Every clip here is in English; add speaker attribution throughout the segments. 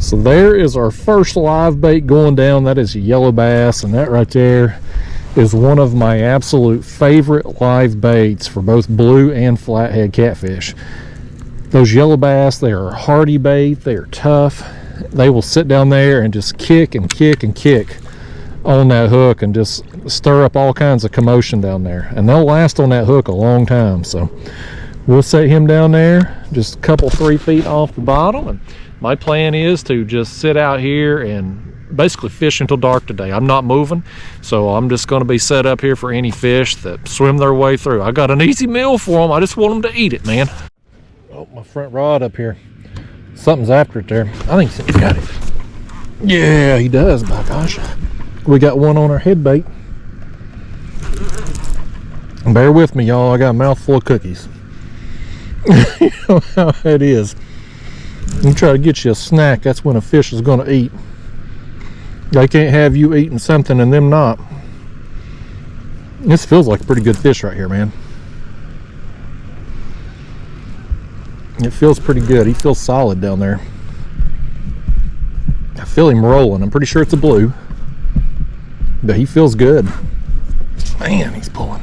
Speaker 1: So there is our first live bait going down. That is a yellow bass, and that right there is one of my absolute favorite live baits for both blue and flathead catfish. Those yellow bass, they are a hardy bait. They are tough. They will sit down there and just kick and kick and kick on that hook and just stir up all kinds of commotion down there, and they'll last on that hook a long time. So we'll set him down there just a couple 3 feet off the bottom, and my plan is to just sit out here and basically fish until dark today. I'm not moving, so I'm just going to be set up here for any fish that swim their way through. I got an easy meal for them. I just want them to eat it, man. Oh, my front rod up here. Something's after it there. I think he's got it. Yeah, he does, by gosh. We got one on our head bait. Bear with me, y'all. I got a mouthful of cookies. You know how it is. You try to get you a snack, that's when a fish is going to eat. They can't have you eating something and them not. This feels like a pretty good fish right here, man. It feels pretty good. He feels solid down there. I feel him rolling. I'm pretty sure it's a blue, but he feels good. Man, he's pulling.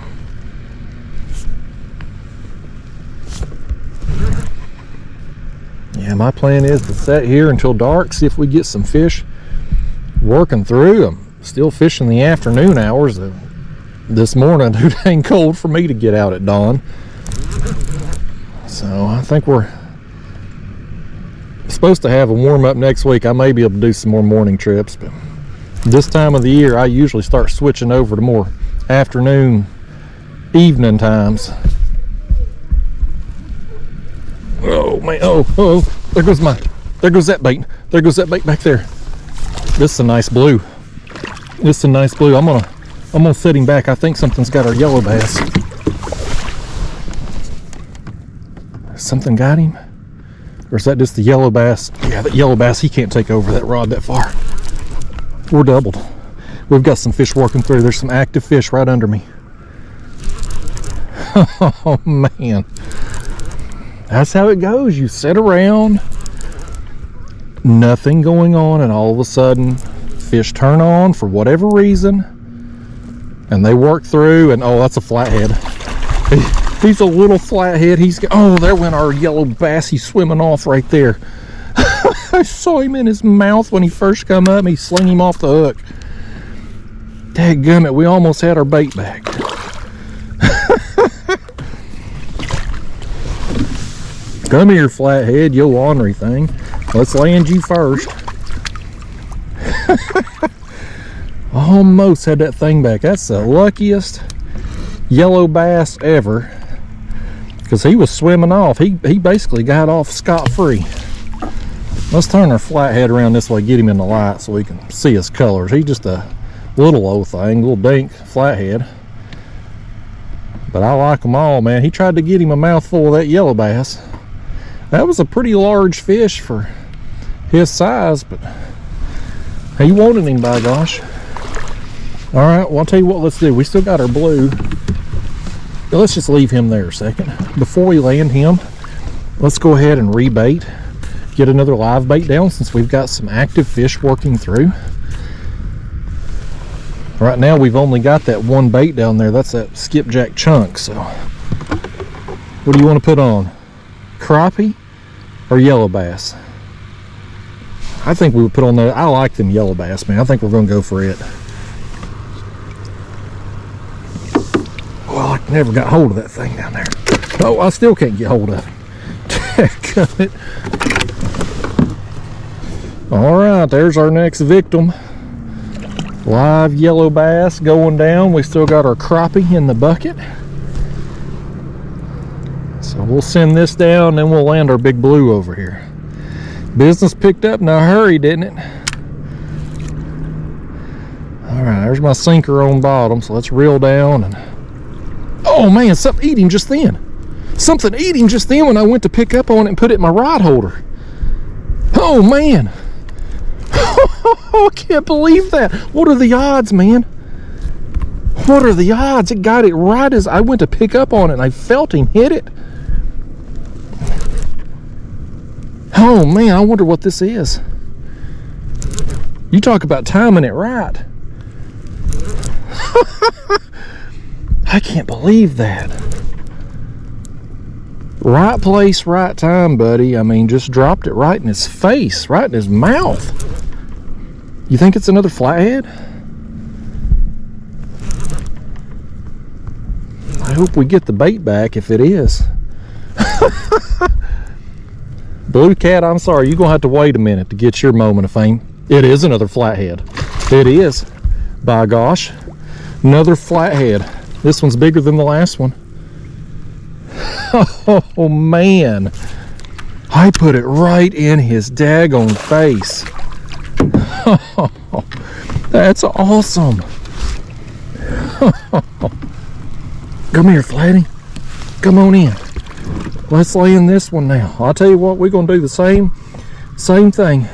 Speaker 1: Yeah, my plan is to sit here until dark, see if we get some fish working through. I'm still fishing the afternoon hours. This morning, too dang cold for me to get out at dawn. So I think we're supposed to have a warm-up next week. I may be able to do some more morning trips, but this time of the year, I usually start switching over to more afternoon, evening times. Oh man, oh, there goes that bait. There goes that bait back there. This is a nice blue. This is a nice blue. I'm gonna set him back. I think something's got our yellow bass. Something got him? Or is that just the yellow bass? Yeah, that yellow bass, he can't take over that rod that far. We're doubled. We've got some fish working through. There's some active fish right under me. Oh man. That's how it goes. You sit around, nothing going on, and all of a sudden fish turn on for whatever reason, and they work through, and oh, that's a flathead. He's a little flathead. Oh, there went our yellow bass. He's swimming off right there. I saw him in his mouth when he first come up. He sling him off the hook. Dadgummit, we almost had our bait back. Come here, flathead, you ornery thing. Let's land you first. Almost had that thing back. That's the luckiest yellow bass ever, because he was swimming off. He basically got off scot-free. Let's turn our flathead around this way, get him in the light so we can see his colors. He's just a little old thing, little dink flathead. But I like them all, man. He tried to get him a mouthful of that yellow bass. That was a pretty large fish for his size, but he wanted him, by gosh. All right, well, I'll tell you what, let's do. We still got our blue. Let's just leave him there a second. Before we land him, let's go ahead and rebait. Get another live bait down since we've got some active fish working through. Right now, we've only got that one bait down there. That's that skipjack chunk, so. What do you want to put on? Crappie or yellow bass? I think we would put on the, I like them yellow bass, man. I think we're going to go for it. Well, I never got hold of that thing down there. Oh, I still can't get hold of it. All right, there's our next victim. Live yellow bass going down. We still got our crappie in the bucket. So we'll send this down, then we'll land our big blue over here. Business picked up in a hurry, didn't it? All right, there's my sinker on bottom, so let's reel down. And oh man, something ate him just then. Something ate him just then when I went to pick up on it and put it in my rod holder. Oh man. I can't believe that. What are the odds, man? What are the odds? It got it right as I went to pick up on it, and I felt him hit it. Oh man, I wonder what this is. You talk about timing it right. I can't believe that. Right place, right time, buddy. I mean, just dropped it right in his face, right in his mouth. You think it's another flathead? I hope we get the bait back if it is. Blue cat, I'm sorry, you're gonna have to wait a minute to get your moment of fame. It is another flathead. It is. By gosh, another flathead. This one's bigger than the last one. Oh man, I put it right in his daggone face. That's awesome. Come here, Flatty. Come on in. Let's lay in this one now. I'll tell you what, we're gonna do the same thing.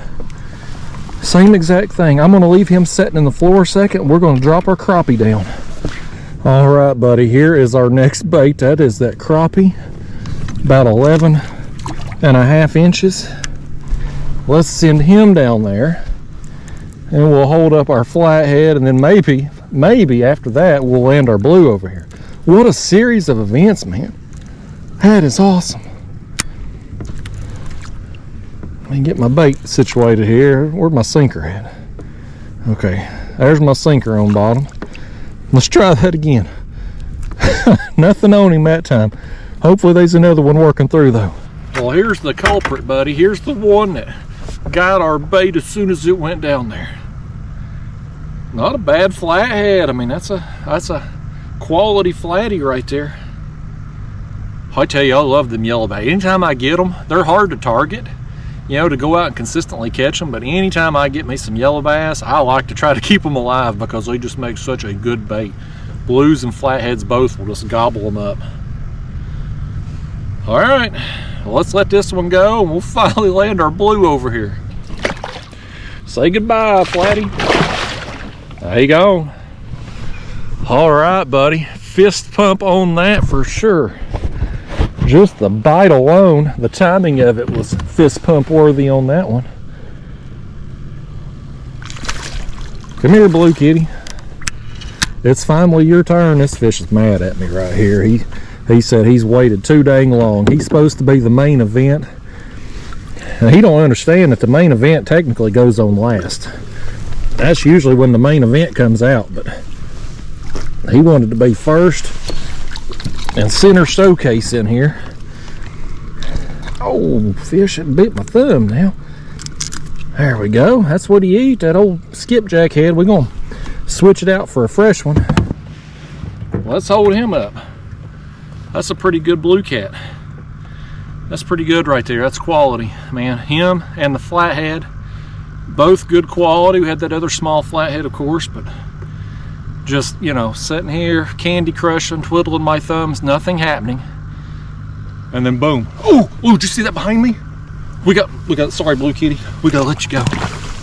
Speaker 1: Same exact thing. I'm gonna leave him sitting in the floor a second. We're gonna drop our crappie down. All right, buddy, here is our next bait. That is that crappie, about 11.5 inches. Let's send him down there and we'll hold up our flathead, and then maybe after that we'll land our blue over here. What a series of events, man. That is awesome. Let me get my bait situated here. Where's my sinker at? Okay, there's my sinker on bottom. Let's try that again. Nothing on him that time. Hopefully there's another one working through though. Well, here's the culprit, buddy. Here's the one that got our bait as soon as it went down there. Not a bad flathead. I mean, that's a quality flatty right there. I tell you, I love them yellow bass. Anytime I get them, they're hard to target, you know, to go out and consistently catch them. But anytime I get me some yellow bass, I like to try to keep them alive because they just make such a good bait. Blues and flatheads both will just gobble them up. All right, well, let's let this one go and we'll finally land our blue over here. Say goodbye, Flatty. There you go. All right, buddy, fist pump on that for sure. Just the bite alone, the timing of it was fist pump worthy on that one. Come here, blue kitty. It's finally your turn. This fish is mad at me right here. He said he's waited too dang long. He's supposed to be the main event. And he don't understand that the main event technically goes on last. That's usually when the main event comes out, but he wanted to be first and center showcase in here. Oh, fish, it bit my thumb now. There we go. That's what he eat, that old skipjack head. We're gonna switch it out for a fresh one. Let's hold him up. That's a pretty good blue cat. That's pretty good right there. That's quality, man. Him and the flathead, both good quality. We had that other small flathead, of course, but just, you know, sitting here, candy crushing, twiddling my thumbs, nothing happening. And then boom. Oh, did you see that behind me? We got, sorry, blue kitty. We gotta let you go.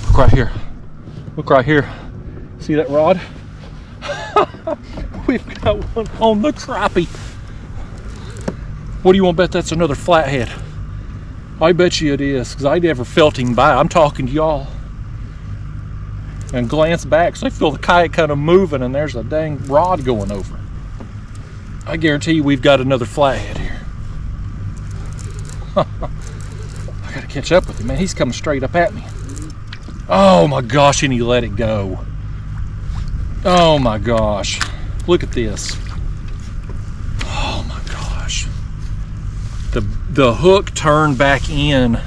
Speaker 1: Look right here. Look right here. See that rod? We've got one on the crappie. What do you want to bet that's another flathead? I bet you it is, because I never felt him by. I'm talking to y'all. And glance back, so I feel the kayak kind of moving, and there's a dang rod going over. I guarantee you we've got another flathead here. I gotta catch up with him, man. He's coming straight up at me. Oh my gosh, and he let it go. Oh my gosh. Look at this. Oh my gosh. The hook turned back in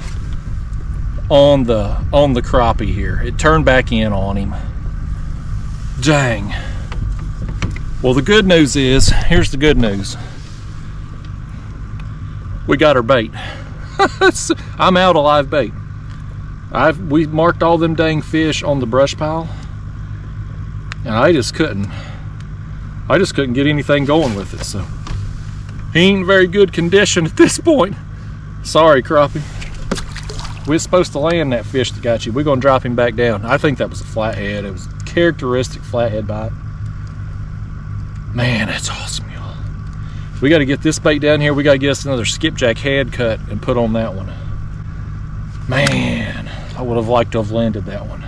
Speaker 1: on the crappie here. It turned back in on him. Dang. Well, the good news is, here's the good news. We got our bait. I'm out of live bait. We marked all them dang fish on the brush pile, and I just couldn't get anything going with it. So he ain't in very good condition at this point. Sorry, crappie. We're supposed to land that fish that got you. We're gonna drop him back down. I think that was a flathead. It was a characteristic flathead bite. Man, that's awesome, y'all. We got to get this bait down here. We got to get us another skipjack head cut and put on that one. Man, I would have liked to have landed that one.